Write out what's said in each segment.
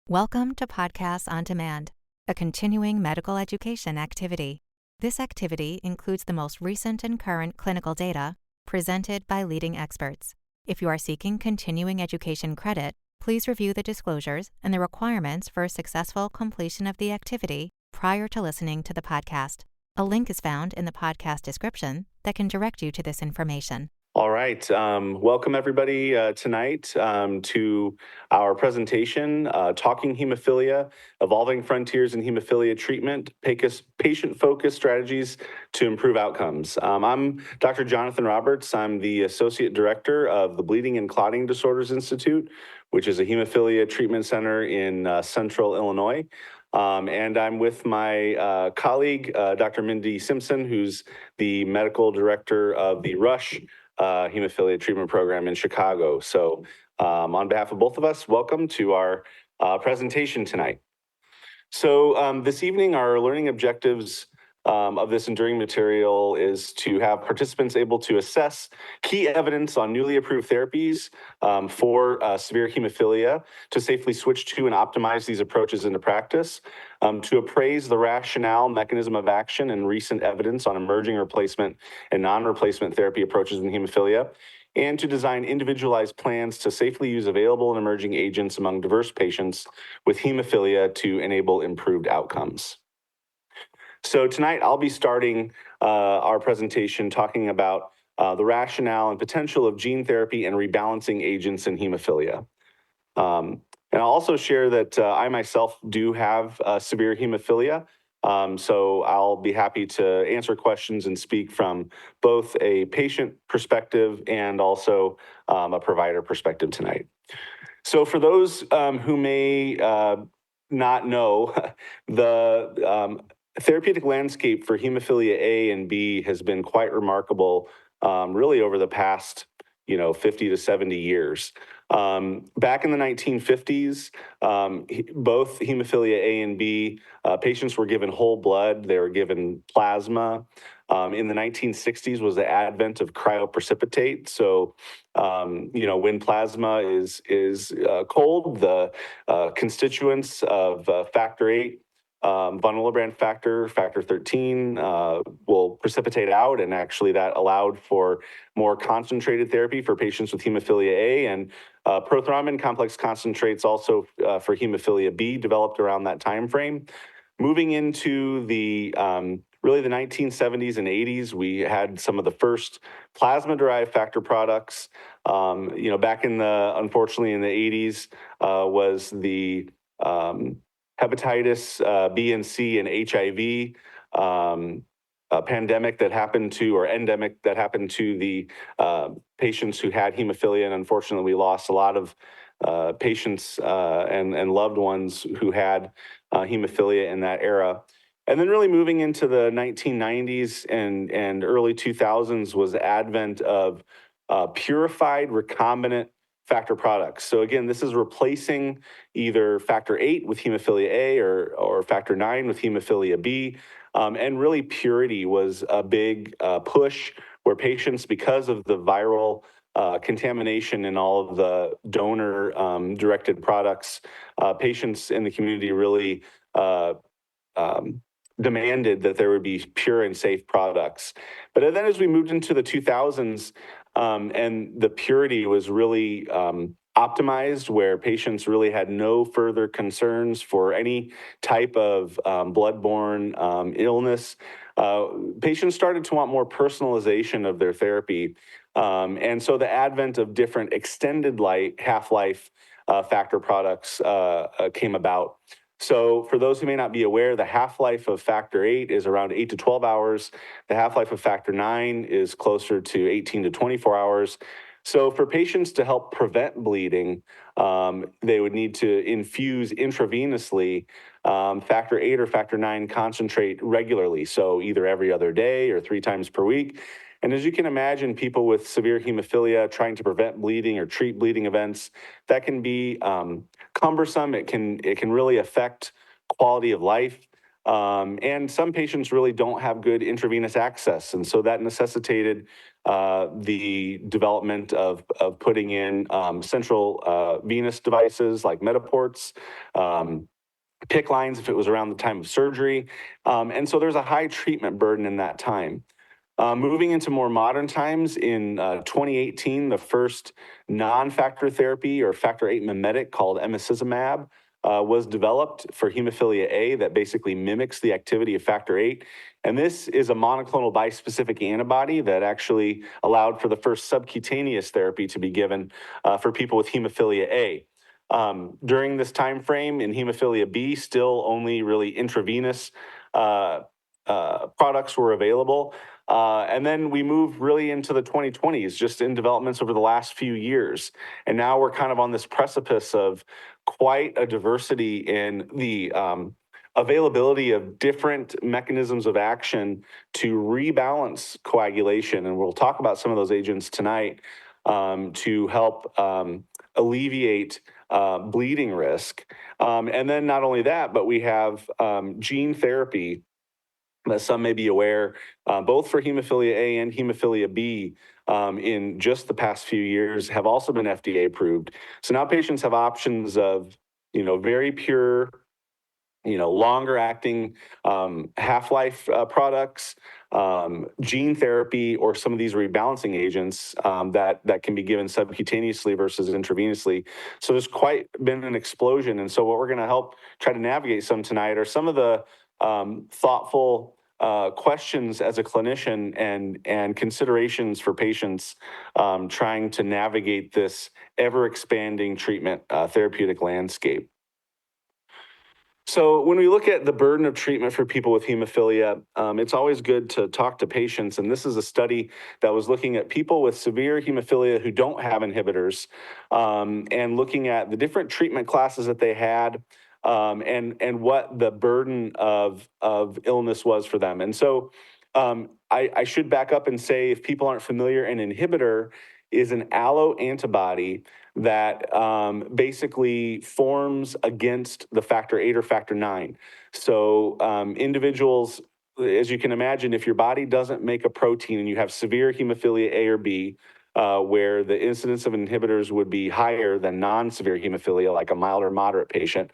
Welcome to Podcasts on Demand, a continuing medical education activity. This activity includes the most recent and current clinical data presented by leading experts. If you are seeking continuing education credit, please review the disclosures and the requirements for successful completion of the activity prior to listening to the podcast. A link is found in the podcast description that can direct you to this information. All right. Welcome, everybody, tonight to our presentation, Talking Hemophilia, Evolving Frontiers in Hemophilia Treatment, Patient-Focused Strategies to Improve Outcomes. I'm Dr. Jonathan Roberts. I'm the Associate Director of the Bleeding and Clotting Disorders Institute, which is a hemophilia treatment center in Central Illinois. And I'm with my colleague, Dr. Mindy Simpson, who's the Medical Director of the Rush Hemophilia Treatment Program in Chicago. So on behalf of both of us, welcome to our presentation tonight. So this evening, our learning objectives of this enduring material is to have participants able to assess key evidence on newly approved therapies for severe hemophilia, to safely switch to and optimize these approaches into practice, to appraise the rationale, mechanism of action, and recent evidence on emerging replacement and non-replacement therapy approaches in hemophilia, and to design individualized plans to safely use available and emerging agents among diverse patients with hemophilia to enable improved outcomes. So tonight I'll be starting our presentation talking about the rationale and potential of gene therapy and rebalancing agents in hemophilia. And I'll also share that I myself do have severe hemophilia, so I'll be happy to answer questions and speak from both a patient perspective and also a provider perspective tonight. So for those who may not know, the therapeutic landscape for hemophilia A and B has been quite remarkable, really over the past, 50 to 70 years. Back in the 1950s, both hemophilia A and B patients were given whole blood. They were given plasma. In the 1960s was the advent of cryoprecipitate. So, when plasma is cold, the constituents of factor VIII, von Willebrand factor 13 will precipitate out, and actually that allowed for more concentrated therapy for patients with hemophilia A, and prothrombin complex concentrates also for hemophilia B developed around that time frame. Moving into the really the 1970s and 80s, we had some of the first plasma-derived factor products. Back in unfortunately in the 80s was the hepatitis B and C and HIV pandemic that happened to, or endemic that happened to the patients who had hemophilia. And unfortunately, we lost a lot of patients and loved ones who had hemophilia in that era. And then really moving into the 1990s and early 2000s was the advent of purified recombinant factor products. So again, this is replacing either factor VIII with hemophilia A or factor IX with hemophilia B. And really purity was a big push where patients, because of the viral contamination in all of the donor directed products, patients in the community really demanded that there would be pure and safe products. But then as we moved into the 2000s, and the purity was really optimized, where patients really had no further concerns for any type of bloodborne illness. Patients started to want more personalization of their therapy. And so the advent of different extended half-life factor products came about. So for those who may not be aware, the half-life of factor VIII is around 8 to 12 hours. The half-life of factor IX is closer to 18 to 24 hours. So for patients to help prevent bleeding, they would need to infuse intravenously factor VIII or factor IX concentrate regularly. So either every other day or 3 times per week. And as you can imagine, people with severe hemophilia trying to prevent bleeding or treat bleeding events, that can be cumbersome. It can really affect quality of life. And some patients really don't have good intravenous access. And so that necessitated the development of putting in central venous devices like Metaports, PICC lines if it was around the time of surgery. And so there's a high treatment burden in that time. Moving into more modern times, in 2018, the first non-factor therapy or factor VIII mimetic called emicizumab was developed for hemophilia A that basically mimics the activity of factor VIII. And this is a monoclonal bispecific antibody that actually allowed for the first subcutaneous therapy to be given for people with hemophilia A. During this time frame in hemophilia B, still only really intravenous products were available. And then we moved really into the 2020s, just in developments over the last few years. And now we're kind of on this precipice of quite a diversity in the availability of different mechanisms of action to rebalance coagulation. And we'll talk about some of those agents tonight to help alleviate bleeding risk. And then not only that, but we have gene therapy that some may be aware, both for hemophilia A and hemophilia B, in just the past few years have also been FDA approved. So now patients have options of, very pure, longer acting half-life products, gene therapy, or some of these rebalancing agents that can be given subcutaneously versus intravenously. So there's quite been an explosion. And so what we're going to help try to navigate some tonight are some of the thoughtful questions as a clinician and considerations for patients trying to navigate this ever-expanding treatment therapeutic landscape. So when we look at the burden of treatment for people with hemophilia, it's always good to talk to patients. And this is a study that was looking at people with severe hemophilia who don't have inhibitors, and looking at the different treatment classes that they had, and what the burden of illness was for them. And so I should back up and say, if people aren't familiar, an inhibitor is an allo antibody that basically forms against the factor VIII or factor IX. So individuals, as you can imagine, if your body doesn't make a protein and you have severe hemophilia A or B, where the incidence of inhibitors would be higher than non-severe hemophilia, like a mild or moderate patient,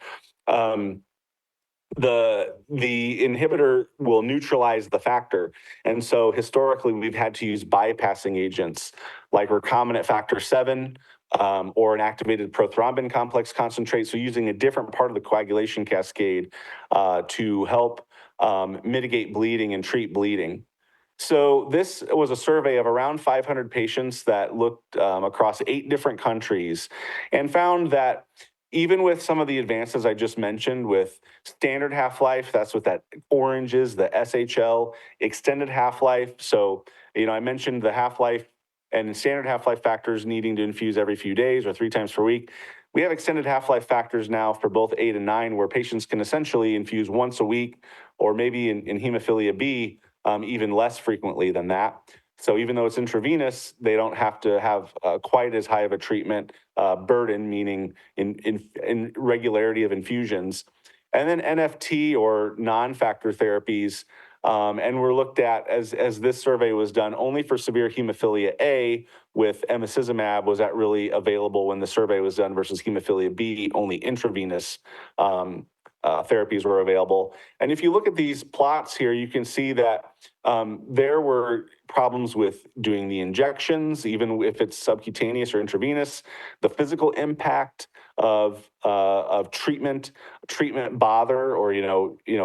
the inhibitor will neutralize the factor. And so historically, we've had to use bypassing agents like recombinant factor VII, or an activated prothrombin complex concentrate. So using a different part of the coagulation cascade to help mitigate bleeding and treat bleeding. So this was a survey of around 500 patients that looked across 8 different countries and found that even with some of the advances I just mentioned with standard half-life, that's what that orange is, the SHL, extended half-life. So, I mentioned the half-life and standard half-life factors needing to infuse every few days or 3 times per week. We have extended half-life factors now for both 8 and 9, where patients can essentially infuse once a week, or maybe in hemophilia B, even less frequently than that. So even though it's intravenous, they don't have to have quite as high of a treatment burden, meaning in regularity of infusions. And then NFT or non-factor therapies, and were looked at, as this survey was done, only for severe hemophilia A with emicizumab was that really available when the survey was done, versus hemophilia B, only intravenous therapies were available. And if you look at these plots here, you can see that there were problems with doing the injections, even if it's subcutaneous or intravenous, the physical impact of treatment bother, or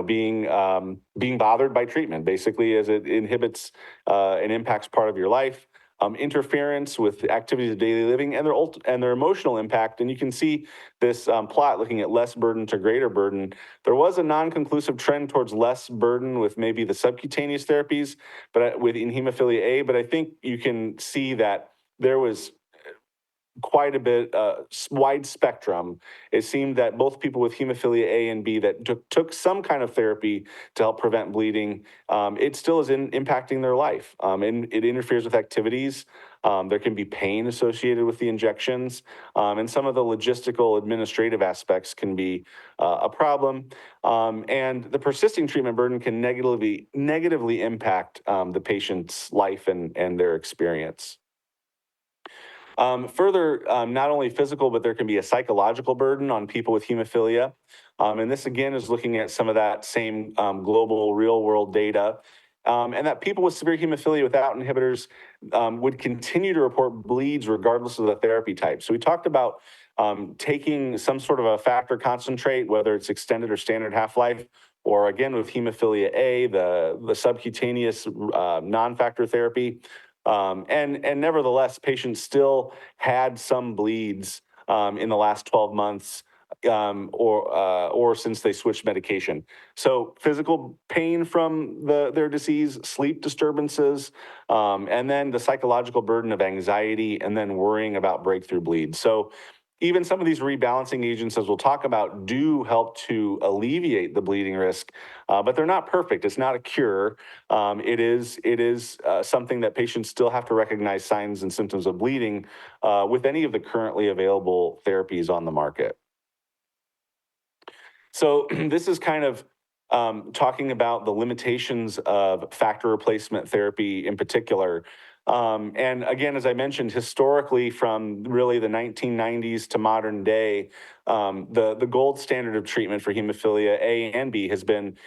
being bothered by treatment, basically, as it inhibits and impacts part of your life. Interference with activities of daily living, and their emotional impact. And you can see this plot looking at less burden to greater burden. There was a non-conclusive trend towards less burden with maybe the subcutaneous therapies, but in hemophilia A. But I think you can see that there was quite a bit, wide spectrum. It seemed that both people with hemophilia A and B that took some kind of therapy to help prevent bleeding, it still is impacting their life. And it interferes with activities. There can be pain associated with the injections, and some of the logistical administrative aspects can be a problem. And the persisting treatment burden can negatively impact the patient's life and their experience. Further, not only physical, but there can be a psychological burden on people with hemophilia. And this again is looking at some of that same global real world data. And that people with severe hemophilia without inhibitors would continue to report bleeds regardless of the therapy type. So we talked about taking some sort of a factor concentrate, whether it's extended or standard half-life, or again with hemophilia A, the subcutaneous non-factor therapy. And nevertheless, patients still had some bleeds in the last 12 months or since they switched medication. So physical pain from their disease, sleep disturbances, and then the psychological burden of anxiety and then worrying about breakthrough bleeds. So even some of these rebalancing agents, as we'll talk about, do help to alleviate the bleeding risk, but they're not perfect. It's not a cure. It is something that patients still have to recognize signs and symptoms of bleeding with any of the currently available therapies on the market. So this is kind of talking about the limitations of factor replacement therapy in particular. And again, as I mentioned, historically from really the 1990s to modern day, the gold standard of treatment for hemophilia A and B has been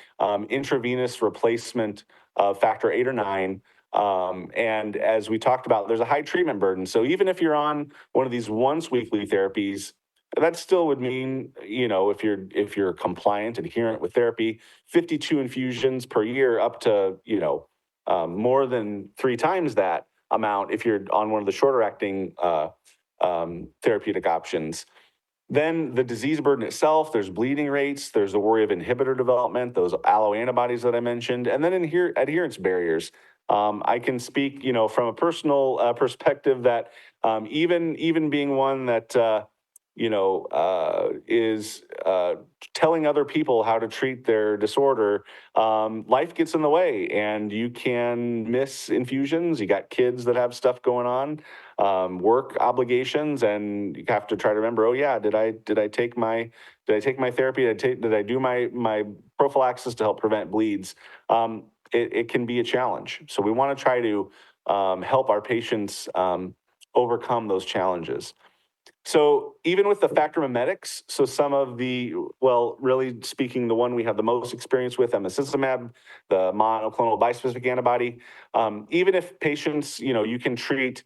intravenous replacement of factor 8 or 9. And as we talked about, there's a high treatment burden. So even if you're on one of these once weekly therapies, that still would mean, if you're compliant, adherent with therapy, 52 infusions per year, up to, more than 3 times that amount if you're on one of the shorter acting therapeutic options. Then the disease burden itself, there's bleeding rates, there's the worry of inhibitor development, those alloantibodies that I mentioned, and then adherence barriers. I can speak, from a personal perspective that even being one that is telling other people how to treat their disorder, life gets in the way and you can miss infusions. You got kids that have stuff going on, work obligations, and you have to try to remember, oh yeah, did I take my therapy? Did I do my prophylaxis to help prevent bleeds? It can be a challenge. So we want to try to help our patients overcome those challenges. So even with the factor mimetics, so some of really speaking, the one we have the most experience with, emicizumab, the monoclonal bispecific antibody, even if patients, you can treat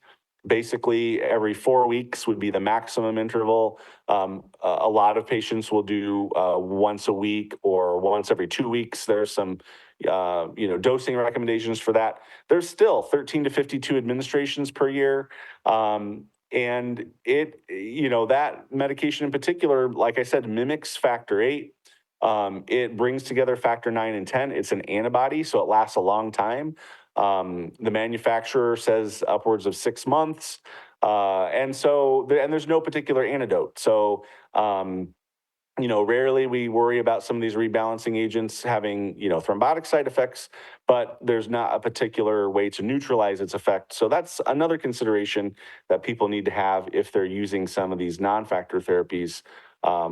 basically every 4 weeks would be the maximum interval. A lot of patients will do once a week or once every 2 weeks. There's some dosing recommendations for that. There's still 13 to 52 administrations per year. And that medication in particular, like I said, mimics factor 8. It brings together factor 9 and 10. It's an antibody, so it lasts a long time. The manufacturer says upwards of 6 months. And there's no particular antidote. So, rarely we worry about some of these rebalancing agents having, thrombotic side effects, but there's not a particular way to neutralize its effect. So that's another consideration that people need to have if they're using some of these non-factor therapies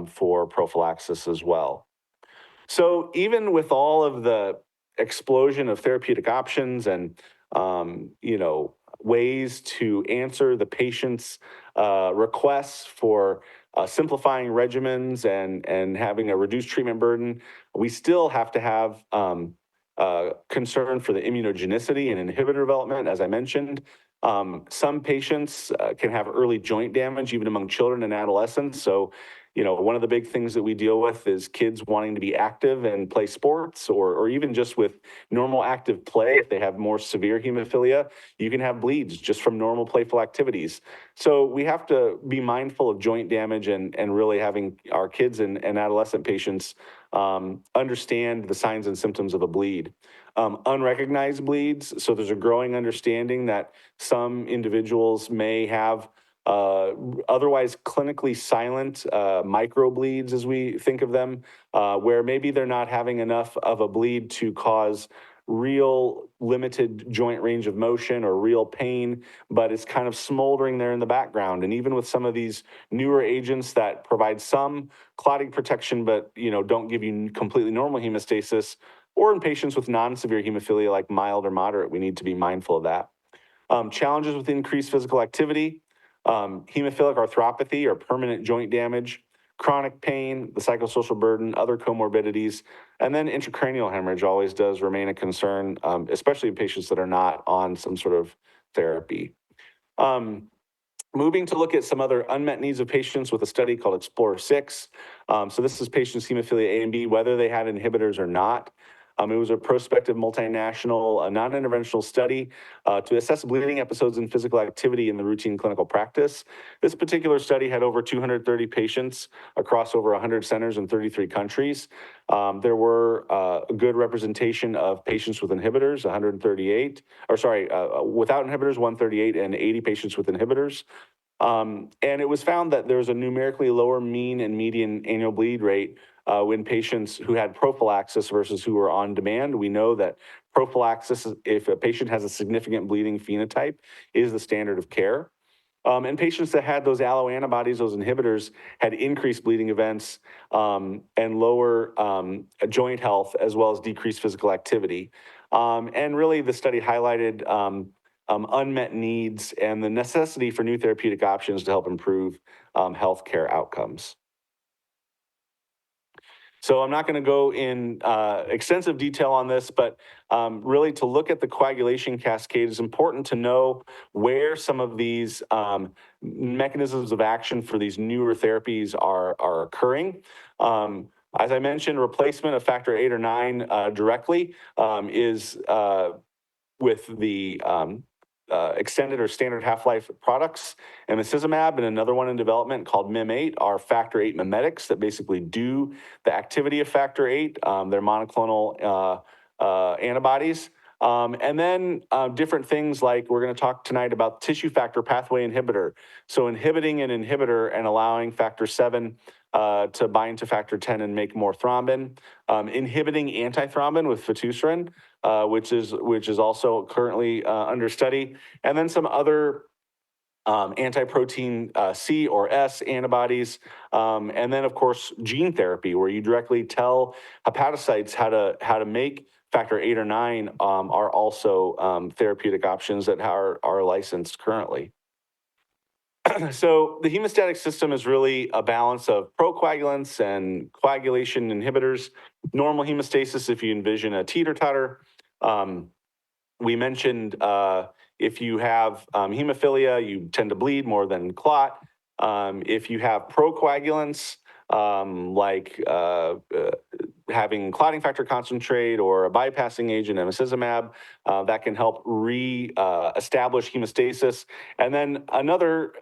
for prophylaxis as well. So even with all of the explosion of therapeutic options and, ways to answer the patient's requests for simplifying regimens and having a reduced treatment burden, we still have to have concern for the immunogenicity and inhibitor development, as I mentioned. Some patients can have early joint damage, even among children and adolescents. So, one of the big things that we deal with is kids wanting to be active and play sports, or even just with normal active play. If they have more severe hemophilia, you can have bleeds just from normal playful activities. So we have to be mindful of joint damage and really having our kids and adolescent patients understand the signs and symptoms of a bleed. Unrecognized bleeds, so there's a growing understanding that some individuals may have otherwise clinically silent microbleeds, as we think of them, where maybe they're not having enough of a bleed to cause real limited joint range of motion or real pain, but it's kind of smoldering there in the background. And even with some of these newer agents that provide some clotting protection, but don't give you completely normal hemostasis, or in patients with non-severe hemophilia like mild or moderate, we need to be mindful of that. Challenges with increased physical activity, hemophilic arthropathy or permanent joint damage, chronic pain, the psychosocial burden, other comorbidities, and then intracranial hemorrhage always does remain a concern, especially in patients that are not on some sort of therapy. Moving to look at some other unmet needs of patients with a study called Explore-6. So this is patients hemophilia A and B, whether they had inhibitors or not. It was a prospective multinational, non-interventional study to assess bleeding episodes and physical activity in the routine clinical practice. This particular study had over 230 patients across over 100 centers in 33 countries. There were a good representation of patients with inhibitors, 138, without inhibitors, 138, and 80 patients with inhibitors. And it was found that there's a numerically lower mean and median annual bleed rate when patients who had prophylaxis versus who were on demand. We know that prophylaxis, if a patient has a significant bleeding phenotype, is the standard of care. And patients that had those alloantibodies, those inhibitors, had increased bleeding events and lower joint health, as well as decreased physical activity. And really, the study highlighted unmet needs and the necessity for new therapeutic options to help improve healthcare outcomes. So I'm not going to go in extensive detail on this, but really to look at the coagulation cascade, it's important to know where some of these mechanisms of action for these newer therapies are occurring. As I mentioned, replacement of factor 8 or 9 directly is with the extended or standard half-life products. Emicizumab and another one in development called Mim8 are factor 8 mimetics that basically do the activity of factor 8. They're monoclonal antibodies. And then different things like we're going to talk tonight about tissue factor pathway inhibitor. So inhibiting an inhibitor and allowing factor 7 to bind to factor 10 and make more thrombin. Inhibiting antithrombin with fitusiran, which is also currently under study. And then some other anti-protein C or S antibodies, and then of course gene therapy, where you directly tell hepatocytes how to make factor 8 or 9 are also therapeutic options that are licensed currently. So the hemostatic system is really a balance of procoagulants and coagulation inhibitors. Normal hemostasis, if you envision a teeter-totter. We mentioned if you have hemophilia, you tend to bleed more than clot. If you have procoagulants, like having clotting factor concentrate or a bypassing agent, emicizumab, that can help re-establish hemostasis. And then another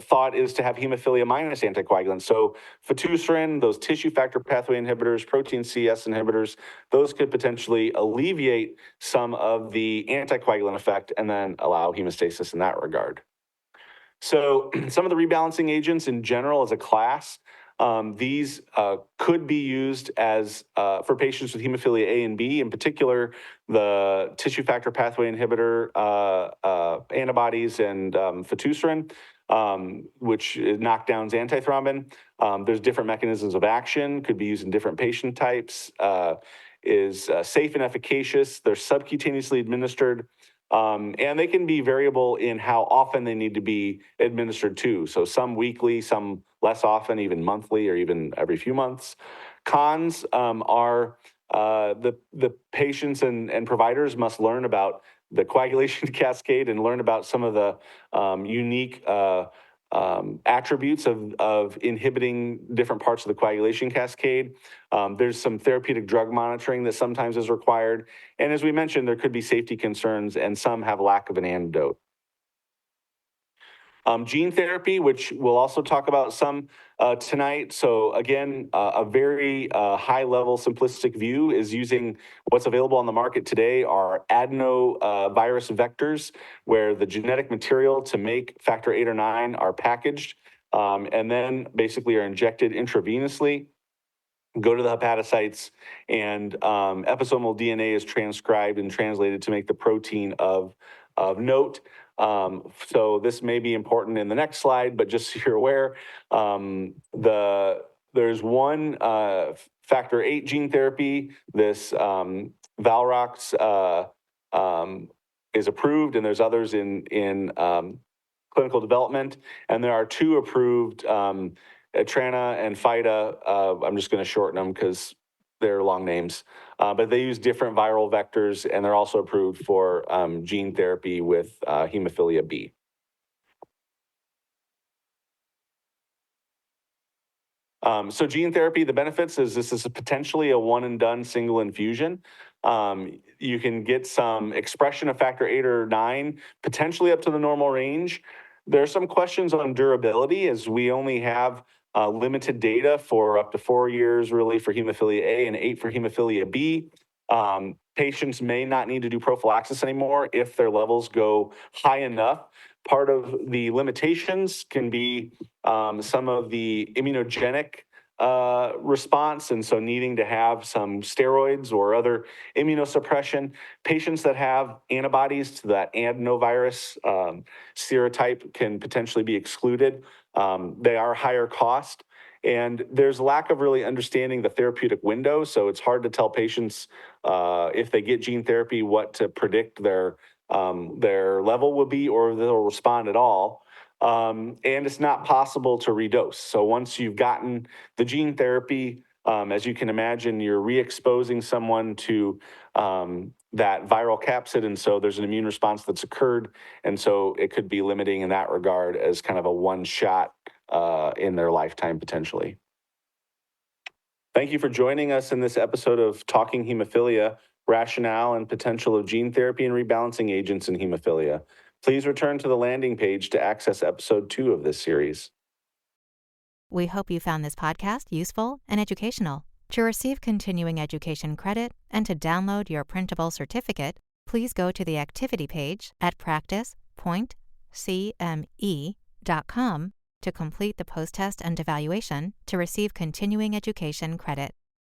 thought is to have hemophilia minus anticoagulants. So fitusiran, those tissue factor pathway inhibitors, protein CS inhibitors, those could potentially alleviate some of the anticoagulant effect and then allow hemostasis in that regard. So some of the rebalancing agents in general as a class, these could be used as for patients with hemophilia A and B, in particular, the tissue factor pathway inhibitor antibodies and fitusiran, which knockdowns antithrombin. There's different mechanisms of action, could be used in different patient types, is safe and efficacious. They're subcutaneously administered. And they can be variable in how often they need to be administered too. So some weekly, some less often, even monthly or even every few months. Cons are the patients and providers must learn about the coagulation cascade and learn about some of the unique attributes of inhibiting different parts of the coagulation cascade. There's some therapeutic drug monitoring that sometimes is required. And as we mentioned, there could be safety concerns and some have lack of an antidote. Gene therapy, which we'll also talk about some tonight. So again, a very high-level simplistic view is using what's available on the market today are adenovirus vectors, where the genetic material to make factor 8 or 9 are packaged and then basically are injected intravenously, go to the hepatocytes, and episomal DNA is transcribed and translated to make the protein of note. So this may be important in the next slide, but just so you're aware, there's one factor 8 gene therapy, this Valrox is approved, and there's others in clinical development, and there are 2 approved, Trana and FIDA. I'm just going to shorten them because they're long names, but they use different viral vectors, and they're also approved for gene therapy with hemophilia B. So gene therapy, the benefits is this is potentially a one and done single infusion. You can get some expression of factor 8 or 9, potentially up to the normal range. There are some questions on durability, as we only have limited data for up to 4 years, really, for hemophilia A and 8 for hemophilia B. Patients may not need to do prophylaxis anymore if their levels go high enough. Part of the limitations can be some of the immunogenic response, and so needing to have some steroids or other immunosuppression. Patients that have antibodies to that adenovirus serotype can potentially be excluded. They are higher cost, and there's lack of really understanding the therapeutic window, so it's hard to tell patients if they get gene therapy what to predict their level will be, or if they'll respond at all. And it's not possible to redose. So once you've gotten the gene therapy, as you can imagine, you're re-exposing someone to that viral capsid, and so there's an immune response that's occurred, and so it could be limiting in that regard as kind of a one shot in their lifetime potentially. Thank you for joining us in this episode of Talking Hemophilia, Rationale and Potential of Gene Therapy and Rebalancing Agents in Hemophilia. Please return to the landing page to access episode 2 of this series. We hope you found this podcast useful and educational. To receive continuing education credit and to download your printable certificate, please go to the activity page at practice.cme.com to complete the post-test and evaluation to receive continuing education credit.